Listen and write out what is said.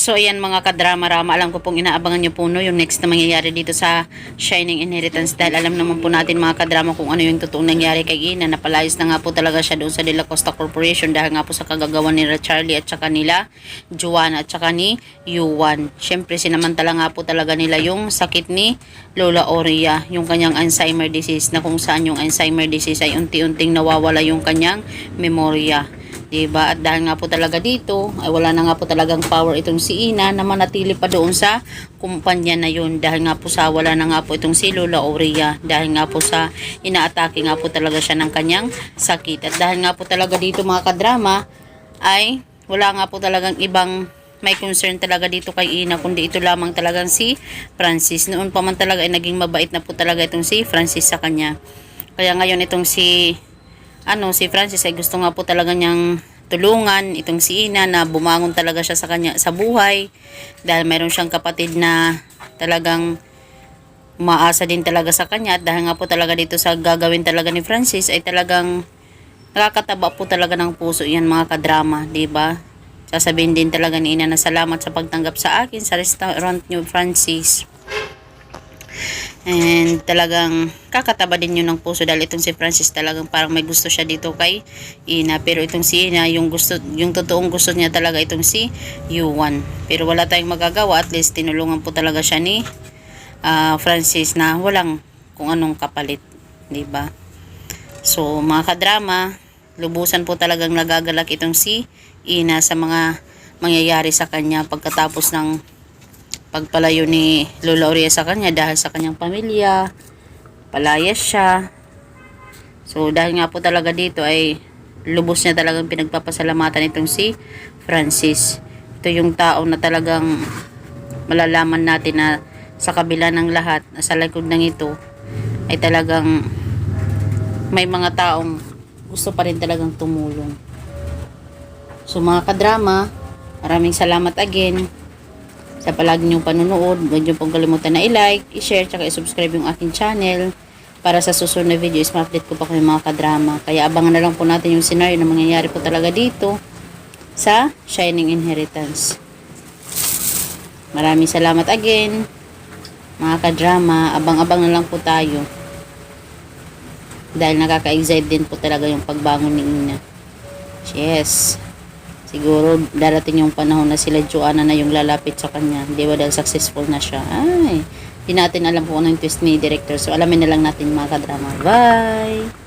So ayan mga kadrama-rama, alam ko pong inaabangan nyo po no, yung next na mangyayari dito sa Shining Inheritance dahil alam naman po natin mga kadrama kung ano yung totoong nangyari kay Ina. Napalayas na nga po talaga siya doon sa De La Costa Corporation dahil nga po sa kagagawan ni Charlie at saka nila Joanna at saka ni Yuan. Syempre sinamantala nga po talaga nila yung sakit ni Lola Oria, yung kanyang Alzheimer disease, na kung saan yung Alzheimer disease ay unti-unting nawawala yung kanyang memorya. Diba? At dahil nga po talaga dito, ay wala na nga po talagang power itong si Ina na manatili pa doon sa kumpanya na yun. Dahil nga po sa wala na nga po itong si Lola Aurea. Dahil nga po sa inaatake nga po talaga siya ng kanyang sakit. At dahil nga po talaga dito mga kadrama, ay wala nga po talagang ibang may concern talaga dito kay Ina, kundi ito lamang talagang si Francis. Noon pa man talaga ay naging mabait na po talaga itong si Francis sa kanya. Kaya ngayon itong si Francis ay gusto nga po talaga niyang tulungan itong si Ina na bumangon talaga siya sa kanya sa buhay dahil mayroon siyang kapatid na talagang umaasa din talaga sa kanya. At dahil nga po talaga dito sa gagawin talaga ni Francis ay talagang nakakataba po talaga ng puso yan mga kadrama, diba? Sasabihin din talaga ni Ina na salamat sa pagtanggap sa akin sa restaurant niyo Francis. And talagang kakataba din yun ng puso dahil itong si Francis talagang parang may gusto siya dito kay Ina. Pero itong si Ina, yung totoong gusto niya talaga itong si Yuan. Pero wala tayong magagawa, at least tinulungan po talaga siya ni Francis na walang kung anong kapalit, diba? So mga kadrama, lubusan po talagang nagagalak itong si Ina sa mga mangyayari sa kanya pagkatapos ng pagpalayo ni Lola Aurea sa kanya dahil sa kanyang pamilya, palayas siya. So dahil nga po talaga dito ay lubos niya talagang pinagpapasalamatan itong si Francis. Ito yung tao na talagang malalaman natin na sa kabila ng lahat, sa likod ng ito ay talagang may mga taong gusto pa rin talagang tumulong. So mga kadrama, maraming salamat again sa palagi niyong panunood. Huwag niyo pong kalimutan na i-like, i-share, tsaka i-subscribe yung aking channel para sa susunod na video is ma-update ko pa kayo mga kadrama. Kaya abangan na lang po natin yung scenario na mangyayari po talaga dito sa Shining Inheritance. Maraming salamat again mga kadrama. Abang-abang na lang po tayo dahil nakaka-excite din po talaga yung pagbangon ni Ina. Yes, siguro darating yung panahon na sila Joanna na yung lalapit sa kanya. Di ba dahil successful na siya? Ay, di natin alam kung ano yung twist ni director. So alamin na lang natin mga kadrama. Bye!